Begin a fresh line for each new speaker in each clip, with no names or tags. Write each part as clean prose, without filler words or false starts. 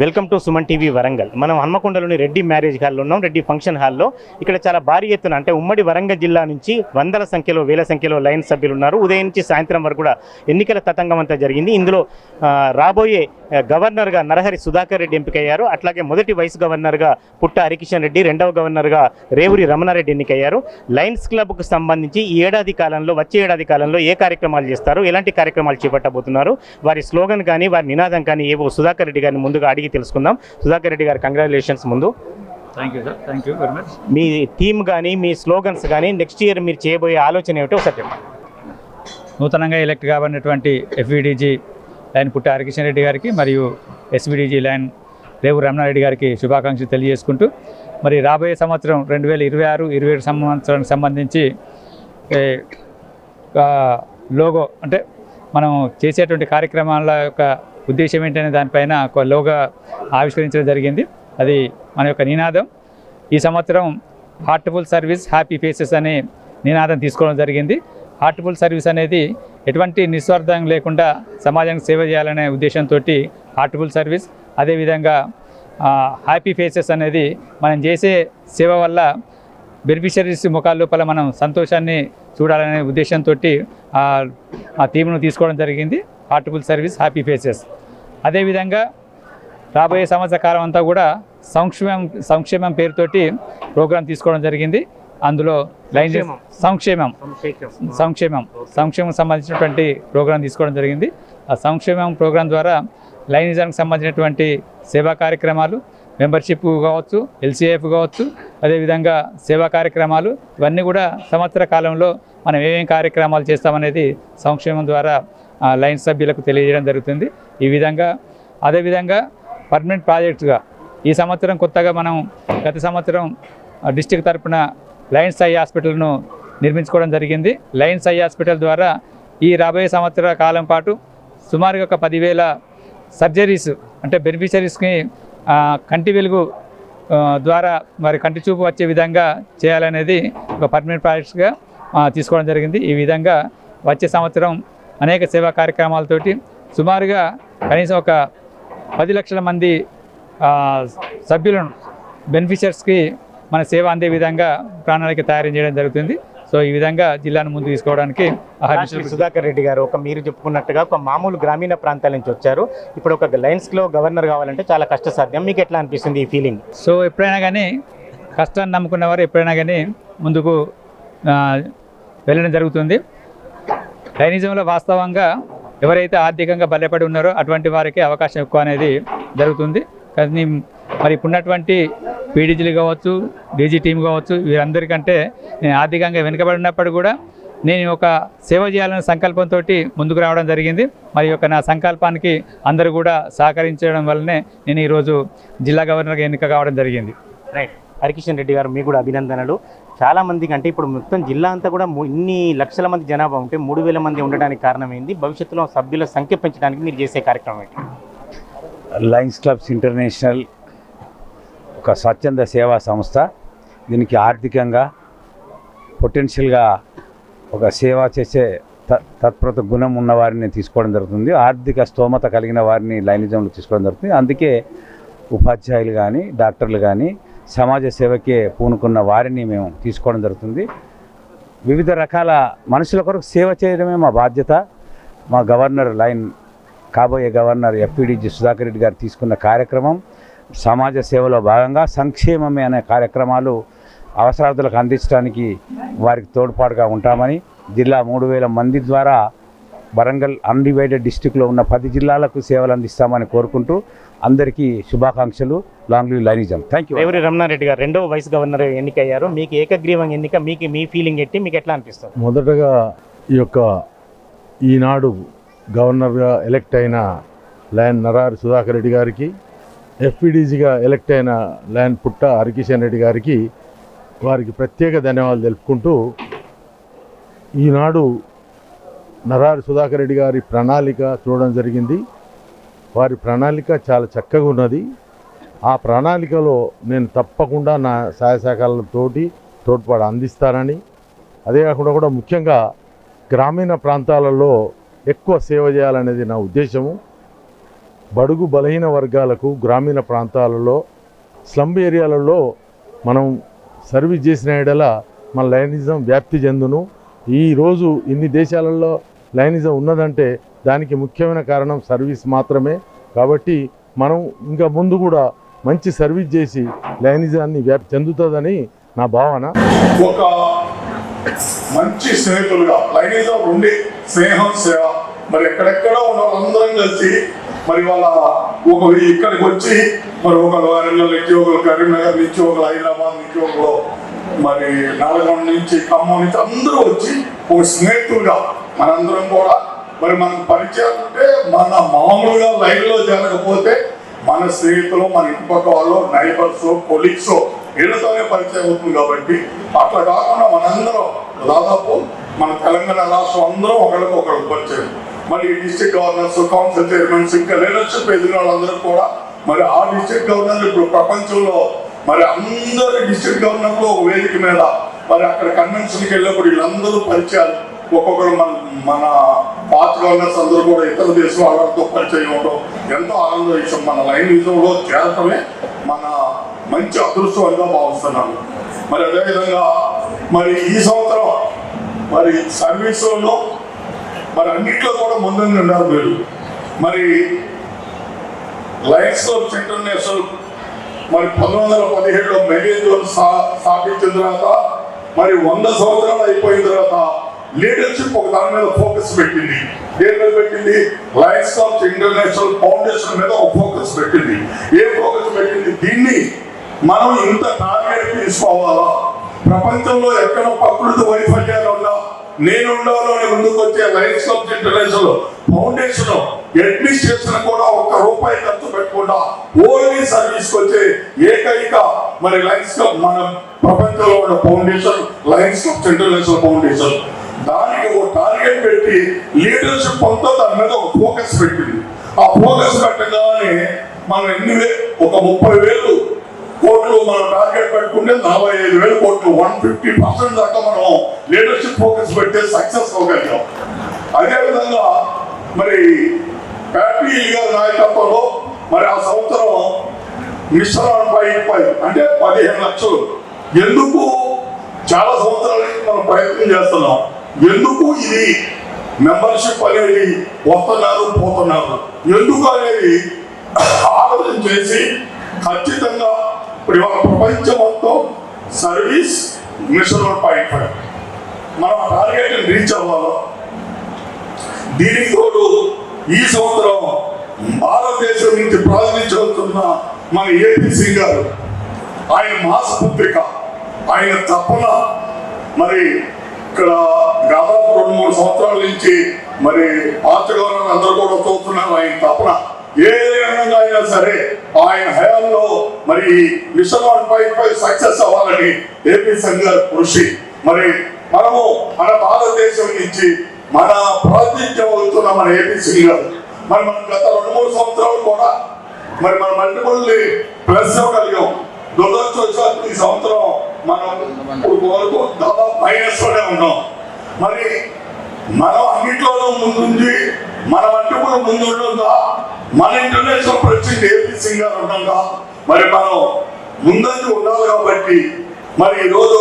Welcome to Suman TV Warangal. మనం హన్మకొండలోని Reddy marriage హాల్లో ఉన్నాం. రెడ్డి ఫంక్షన్ హాల్లో ఇక్కడ చాలా భారీ ఎత్తున అంటే ఉమ్మడి వరంగల్ జిల్లా నుంచి వందల సంఖ్యలో వేల సంఖ్యలో లైన్ సభ్యులు ఉన్నారు. ఉదయం నుంచి సాయంత్రం వరకు కూడా ఎన్నికల తతంగం అంతా జరిగింది. ఇందులో రాబోయే గవర్నర్గా నరహరి సుధాకర్ రెడ్డి ఎంపికయ్యారు. అట్లాగే మొదటి వైస్ గవర్నర్గా పుట్ట హరికిషన్ రెడ్డి, రెండవ గవర్నర్గా రేవూరి రమణారెడ్డి ఎన్నికయ్యారు. లయన్స్ క్లబ్కు సంబంధించి ఈ ఏడాది కాలంలో వచ్చే ఏడాది కాలంలో ఏ కార్యక్రమాలు చేస్తారు, ఎలాంటి కార్యక్రమాలు చేపట్టబోతున్నారు, వారి స్లోగన్ కానీ వారి నినాదం కానీ ఏవో సుధాకర్ రెడ్డి గారిని ముందుగా అడిగి తెలుసుకుందాం. సుధాకర్ రెడ్డి గారు, కంగ్రాచులేషన్స్ ముందు.
Thank you sir, thank you very much.
Me theme కానీ మీ స్లోగన్స్ కానీ నెక్స్ట్ ఇయర్ మీరు చేయబోయే ఆలోచన ఏమిటో ఒకసారి చెప్పండి.
నూతనంగా ఎలక్ట్ కాబడినటువంటి ఎఫ్విడిజి లైన్ పుట్ట హరికిషన్ రెడ్డి గారికి మరియు ఎస్విడిజి లైన్ రేవూరి రమణారెడ్డి గారికి శుభాకాంక్షలు తెలియజేసుకుంటూ, మరి రాబోయే సంవత్సరం 2026-27 సంవత్సరానికి సంబంధించి లోగో అంటే మనం చేసేటువంటి కార్యక్రమాల యొక్క ఉద్దేశం ఏంటనే దానిపైన ఒక లోగో ఆవిష్కరించడం జరిగింది. అది మన యొక్క నినాదం. ఈ సంవత్సరం హార్ట్ఫుల్ సర్వీస్ హ్యాపీ ఫేసెస్ అనే నినాదం తీసుకోవడం జరిగింది. హార్ట్ఫుల్ సర్వీస్ అనేది ఎటువంటి నిస్వార్థం లేకుండా సమాజానికి సేవ చేయాలనే ఉద్దేశంతో హార్ట్ఫుల్ సర్వీస్, అదేవిధంగా హ్యాపీ ఫేసెస్ అనేది మనం చేసే సేవ వల్ల బెనిఫిషరీస్ ముఖాల లోపల మనం సంతోషాన్ని చూడాలనే ఉద్దేశంతో ఆ థీమ్ను తీసుకోవడం జరిగింది. Heartful service happy faces. అదేవిధంగా రాబోయే సంవత్సర కాలం అంతా కూడా సంక్షేమం పేరుతోటి ప్రోగ్రాం తీసుకోవడం జరిగింది. అందులో లైన్ సంక్షేమం సంబంధించినటువంటి ప్రోగ్రాం తీసుకోవడం జరిగింది. ఆ సంక్షేమం ప్రోగ్రాం ద్వారా లైనిజానికి సంబంధించినటువంటి సేవా కార్యక్రమాలు, మెంబర్షిప్ కావచ్చు, ఎల్సీఎఫ్ కావచ్చు, అదేవిధంగా సేవా కార్యక్రమాలు, ఇవన్నీ కూడా సంవత్సర కాలంలో మనం ఏమేం కార్యక్రమాలు చేస్తామనేది సంక్షేమం ద్వారా లైన్ సభ్యులకు తెలియజేయడం జరుగుతుంది. ఈ విధంగా అదేవిధంగా పర్మనెంట్ ప్రాజెక్ట్స్గా ఈ సంవత్సరం కొత్తగా మనం గత సంవత్సరం డిస్టిక్ తరపున లయన్స్ ఐ హాస్పిటల్ను నిర్మించుకోవడం జరిగింది. లయన్స్ ఐ హాస్పిటల్ ద్వారా ఈ రాబోయే సంవత్సర కాలం పాటు సుమారుగా ఒక 10,000 సర్జరీస్ అంటే బెనిఫిషరీస్కి కంటి వెలుగు ద్వారా మరి కంటి చూపు వచ్చే విధంగా చేయాలనేది ఒక పర్మనెంట్ ప్రాజెక్ట్స్గా తీసుకోవడం జరిగింది. ఈ విధంగా వచ్చే సంవత్సరం అనేక సేవా కార్యక్రమాలతోటి సుమారుగా కనీసం ఒక 10 లక్షల మంది సభ్యులను బెనిఫిషియర్స్కి మన సేవ అందే విధంగా ప్రణాళిక తయారు చేయడం జరుగుతుంది. సో ఈ విధంగా జిల్లాను ముందు తీసుకోవడానికి
సుధాకర్ రెడ్డి గారు, మీరు చెప్పుకున్నట్టుగా ఒక మామూలు గ్రామీణ ప్రాంతాల నుంచి వచ్చారు. ఇప్పుడు ఒక లయన్స్లో గవర్నర్ కావాలంటే చాలా కష్టసాధ్యం. మీకు ఎట్లా అనిపిస్తుంది ఈ ఫీలింగ్?
సో ఎప్పుడైనా కానీ కష్టాన్ని నమ్ముకున్నవారు ఎప్పుడైనా కానీ ముందుకు వెళ్ళడం జరుగుతుంది. లైనిజంలో వాస్తవంగా ఎవరైతే ఆర్థికంగా బలపడి ఉన్నారో అటువంటి వారికి అవకాశం ఎక్కువ అనేది జరుగుతుంది. కానీ మరి ఇప్పుడున్నటువంటి పీడీజీలు కావచ్చు, డీజీ టీం కావచ్చు, వీరందరికంటే నేను ఆర్థికంగా వెనుకబడినప్పుడు కూడా నేను ఒక సేవ చేయాలనే సంకల్పంతో ముందుకు రావడం జరిగింది. మరి యొక్క నా సంకల్పానికి అందరూ కూడా సహకరించడం వల్లనే నేను ఈరోజు జిల్లా గవర్నర్గా ఎన్నిక కావడం జరిగింది.
రైట్. హరికిషన్ రెడ్డి గారు, మీకు కూడా అభినందనలు. చాలామందికి అంటే ఇప్పుడు మొత్తం జిల్లా అంతా కూడా ఇన్ని లక్షల మంది జనాభా ఉంటే 3,000 మంది ఉండడానికి కారణమైంది. భవిష్యత్తులో సభ్యుల సంఖ్య పెంచడానికి మీరు చేసే కార్యక్రమం ఏంటి?
లయన్స్ క్లబ్స్ ఇంటర్నేషనల్ ఒక స్వచ్ఛంద సేవా సంస్థ. దీనికి ఆర్థికంగా పొటెన్షియల్గా ఒక సేవ చేసే తత్పరత గుణం ఉన్న వారిని తీసుకోవడం జరుగుతుంది. ఆర్థిక స్తోమత కలిగిన వారిని లైనిజంలో తీసుకోవడం జరుగుతుంది. అందుకే ఉపాధ్యాయులు కానీ, డాక్టర్లు కానీ, సమాజ సేవకే పూనుకున్న వారిని మేము తీసుకోవడం జరుగుతుంది. వివిధ రకాల మనుషుల కొరకు సేవ చేయడమే మా బాధ్యత. మా గవర్నర్ లైన్ కాబోయే గవర్నర్ ఎఫ్విడిజి సుధాకర్ రెడ్డి గారు తీసుకున్న కార్యక్రమం సమాజ సేవలో భాగంగా సంక్షేమమే అనే కార్యక్రమాలు అవసరార్థులకు అందించడానికి వారికి తోడ్పాటుగా ఉంటామని, జిల్లా 3,000 మంది ద్వారా వరంగల్ అన్డివైడెడ్ డిస్టిక్లో ఉన్న 10 జిల్లాలకు సేవలు అందిస్తామని కోరుకుంటూ అందరికీ శుభాకాంక్షలు. Long live లైనిజం. Thank you.
Revuri Ramanareddy గారు, రెండవ వైస్ గవర్నర్ ఎన్నికయ్యారు. మీకు ఏకగ్రీవం ఎన్నిక, మీ ఫీలింగ్ ఏంటి? మీకు ఎట్లా అనిపిస్తుంది?
మొదటగా ఈనాడు గవర్నర్గా ఎలక్ట్ అయిన లయన్ నరహరి సుధాకర్ రెడ్డి గారికి, ఎఫ్పిడిజిగా ఎలక్ట్ అయిన లయన్ పుట్ట హరికిషన్ రెడ్డి గారికి వారికి ప్రత్యేక ధన్యవాదాలు తెలుపుకుంటూ, ఈనాడు నరహరి సుధాకర్ రెడ్డి గారి ప్రణాళిక చూడడం జరిగింది. వారి ప్రణాళిక చాలా చక్కగా ఉన్నది. ఆ ప్రణాళికలో నేను తప్పకుండా నా సహాయసహకారాలతోటి తోడ్పాటు అందిస్తానని, అదే కాకుండా కూడా ముఖ్యంగా గ్రామీణ ప్రాంతాలలో ఎక్కువ సేవ చేయాలనేది నా ఉద్దేశము. బడుగు బలహీన వర్గాలకు గ్రామీణ ప్రాంతాలలో స్లమ్ ఏరియాలలో మనం సర్వీస్ చేసిన ఎడల మన లయనిజం వ్యాప్తి చెందును. ఈరోజు ఇన్ని దేశాలలో లయనిజం ఉన్నదంటే దానికి ముఖ్యమైన కారణం సర్వీస్ మాత్రమే. కాబట్టి మనం ఇంకా ముందు కూడా మంచి సర్వీస్ చేసి లయనిజాన్ని వ్యాప్తి చెందుతుందని నా భావన.
ఒక మంచి స్నేహితులుగా లైనిజం ఉండి స్నేహం సేవ మరి ఎక్కడెక్కడో ఉన్న వాళ్ళందరం కలిసి మరి వాళ్ళ ఒక ఇక్కడికి వచ్చి మరి ఒకరు వరంగల్ నుంచి, ఒకరు కరీంనగర్ నుంచి, ఒకరు హైదరాబాద్ నుంచి, ఒకరు మరి నల్గొండ నుంచి, ఖమ్మం నుంచి అందరూ వచ్చి ఒక స్నేహితులుగా మనందరం కూడా మరి మనకు పరిచయాలు ఉంటే మన మామూలుగా లైన్లో జరగకపోతే మన స్నేహితులు, మన ఇంటిపక్క వాళ్ళు, నైబర్స్, కొలీగ్స్ వీళ్ళతోనే పరిచయం అవుతుంది. కాబట్టి అట్లా కాకుండా మనందరం దాదాపు మన తెలంగాణ రాష్ట్రం అందరం ఒకరికొకరు పరిచయం. మరి డిస్ట్రిక్ట్ గవర్నర్స్, కౌన్సిల్ చైర్మన్స్, ఇంకా లీడర్షిప్ ఎదిగిన వాళ్ళందరూ కూడా మరి ఆ డిస్ట్రిక్ట్ గవర్నర్లు ఇప్పుడు ప్రపంచంలో మరి అందరు డిస్ట్రిక్ట్ గవర్నర్లు ఒక వేదిక మీద మరి అక్కడ కన్వెన్షన్కి వెళ్ళినప్పుడు వీళ్ళందరూ పరిచయాలు. ఒక్కొక్కరు మన పాత గవర్నర్స్ అందరూ కూడా ఇతర దేశం వాళ్ళతో పరిచయం అవడం ఎంతో ఆనంద విషయం. మన లైనిజంలో చేరటమే మన మంచి అదృష్టంగా భావిస్తున్నాను. మరి అదేవిధంగా మరి ఈ సంవత్సరం మరి సర్వీసుల్లో మరి అన్నిట్లో కూడా ముందుండి ఉన్నారు మీరు. మరి లయన్స్ క్లబ్స్ ఇంటర్నేషనల్ మరి 1917లో మెరీన్ జోన్ స్థాపించిన తర్వాత మరి 100 సంవత్సరాలు అయిపోయిన తర్వాత లీడర్షిప్ ఒక దాని మీద ఫోకస్ పెట్టింది. దేని మీద పెట్టింది? లయన్స్ క్లబ్స్ ఇంటర్నేషనల్ ఫౌండేషన్ మీద ఒక ఫోకస్ పెట్టింది. ఏ ఫోకస్ పెట్టింది? దీన్ని మనం ఇంత టార్గెట్ తీసుకోవాలా, ప్రపంచంలో ఎక్కడ ప్రకృతి వైఫల్యాలు ఉన్నా నేను ఉండాలని ముందుకు వచ్చే Lions clubs international foundation administration కూడా ₹1 ఖర్చు పెట్టకుండా ఓన్లీ సర్వీస్ వచ్చే ఏకైక మరి లయన్స్ క్లబ్ మన ప్రపంచంలో ఉన్న foundation Lions clubs international foundation. దానికి ఒక టార్గెట్ పెట్టి లీడర్షిప్ అంతా దాని మీద ఒక ఫోకస్ పెట్టింది. ఆ ఫోకస్ పెట్టగానే మనం ఒక 30,000 కోట్లు మనం టార్గెట్ పెట్టుకుంటే 45,000 కోట్లు 150% దాకా మనం లీడర్షిప్ ఫోకస్ పెడితే సక్సెస్ అవ్వగలిగాం. అదేవిధంగా మరి ప్యాట్రీ గారి నాయకత్వంలో మరి ఆ సంవత్సరం మిషన్ అంటే 15 లక్షలు. ఎందుకు చాలా సంవత్సరాల నుంచి మనం ప్రయత్నం చేస్తున్నాం. ఎందుకు ఇది మెంబర్షిప్ అనేది వస్తున్నారు పోతున్నారు ఎందుకు అనేది ఆలోచన చేసి ఖచ్చితంగా ప్రపంచం మొత్తం సర్వీస్ మిషన్ 1.5 మనం ఆ టార్గెట్ రీచ్ అవ్వాలి. దీనికి తోడు ఈ సంవత్సరం భారతదేశం నుంచి ప్రారంభించబడుతున్న మన ఏపీ సింగ్ గారు ఆయన మాసపత్రిక ఆయన తపన మరి ఇక్కడ దాదాపు 2-3 సంవత్సరాల నుంచి మరి పార్చగవర్నర్ అందరూ కూడా చూస్తున్నారు. ఆయన తపన ఏ విధంగా అయినా సరే ఆయన హయాంలో మరి మిషన్ 1.5 సక్సెస్ అవ్వాలని ఏపీ సింగ్ గారి కృషి. మరి మనము మన భారతదేశం నుంచి మన ప్రాతినిధ్యం అవుతున్న మన ఏపీ సింగ్ గారు మరి మనం గత 2-3 సంవత్సరాలు కూడా మరి మన మల్టిపుల్ ప్లస్ ఇవ్వగలిగాం. దురదృష్టవశాత్తు ఈ సంవత్సరం మనం వరకు దాదాపు మైనస్ లోనే ఉన్నాం. మరి మనం అన్నింటిలోనూ ముందుంది మన మల్టిపుల్ ముందు ఉండగా మన ఇంటర్నేషనల్ ప్రెసిడెంట్ ఏపీ సింగ్ గారు ఉండగా మరి మనం ముందంజు ఉండాలి. కాబట్టి మరి ఈరోజు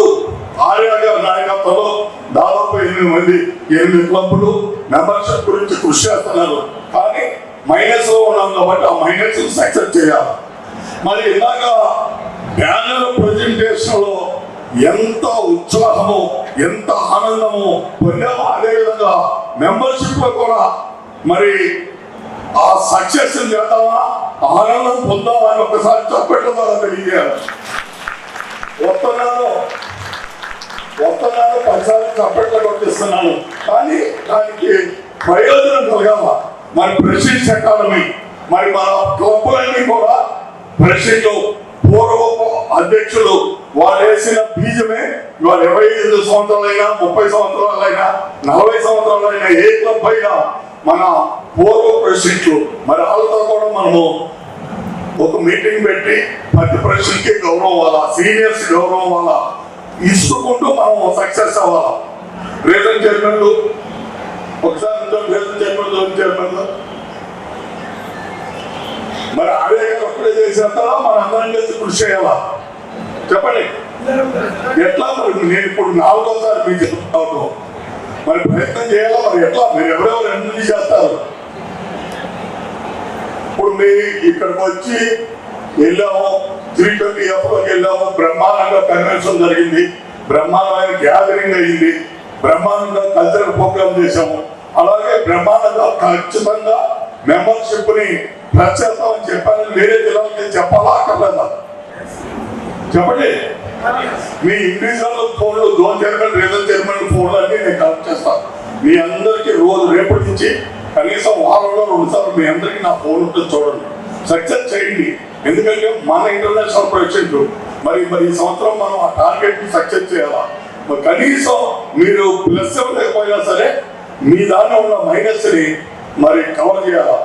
ఆర్య గారి నాయకత్వంలో దాదాపు 8 క్లబ్లు మెంబర్షిప్ గురించి కృషి చేస్తున్నారు. కానీ మైనస్ లో ఉన్నాం కాబట్టి ఆ మైనస్ సక్సెస్ చేయాలి. మరి ఇలాగ బ్యానర్ ప్రెజెంటేషన్ లో ఎంత ఉత్సాహము ఎంత ఆనందము పొందామో అదేవిధంగా మెంబర్షిప్ లో కూడా మరి ఆ సక్సెస్ చేద్దామా ఆనందం పొందామా అని ఒకసారి చెప్పడం ద్వారా తెలియజేయాలి. వస్తున్నాను 10 చప్పట్లు కొట్టిస్తున్నాను కానీ దానికి ప్రయోజనం కలగాల. మరి ప్రెసిడెంట్స్ అకాడమీ మరి మన క్లబ్లన్నీ కూడా ప్రెసిడెంట్ పూర్వ అధ్యక్షులు వాళ్ళు వేసిన బీజమే ఇవాళ 25 సంవత్సరాలైనా 30 సంవత్సరాలైనా 40 సంవత్సరాలైనా ఏ క్లబ్ అయినా మన పూర్వ ప్రెసిడెంట్లు మరి వాళ్ళతో కూడా మనము ఒక మీటింగ్ పెట్టి ప్రతి ప్రెసిడెంట్కి గౌరవం అవ్వాలా, సీనియర్స్ గౌరవం అవ్వాలా ఇసుకుంటూ మనం సక్సెస్ అవ్వాలా. రీజన్ చైర్మన్లు ఒకసారి రీజన్ చైర్మన్లు మరి ఆర్య గారు ఒక్కడే చేసేస్తారా మన అందరం కలిసి కృషి చేయాలా చెప్పండి ఎట్లా మరి నేను ఇప్పుడు 4వ మీకు చెప్తాను మరి ప్రయత్నం చేయాలా మరి ఎట్లా మీరు ఎవరెవరు ఎన్ని చేస్తారు ఇప్పుడు మీ ఇక్కడికి వచ్చి వెళ్ళాము 320Fలోకి వెళ్ళాము బ్రహ్మాండంగా కన్వెన్షన్ జరిగింది బ్రహ్మాండమైన గ్యాదరింగ్ అయ్యింది బ్రహ్మాండంగా కల్చరల్ ప్రోగ్రామ్ చేశాము అలాగే బ్రహ్మాండంగా ఖచ్చితంగా మెంబర్షిప్ ని ప్రచేస్తామని చెప్పాలని వేరే జిల్లాలకి చెప్పాలా అక్కర్లేదా చెప్పండి మీ ఇండివిజువల్ ఫోన్లు జోన్ చైర్మన్ రీజనల్ చైర్మన్ ఫోన్లు అన్ని నేను కలెక్ట్ చేస్తాను మీ అందరికీ రోజు రేపటి నుంచి కనీసం వారంలో 2 సార్లు మీ అందరికీ నా ఫోన్ ఉంటుంది చూడండి సక్సెస్ చేయండి ఎందుకంటే మన ఇంటర్నేషనల్ ప్రెసిడెంట్ మరి ఈ సంవత్సరం మనం ఆ టార్గెట్ ని సక్సెస్ చేయాలా మరి కనీసం మీరు ప్లస్ లేకపోయినా సరే మీ దాంట్లో ఉన్న మైనస్ ని మరి కవర్ చేయాలా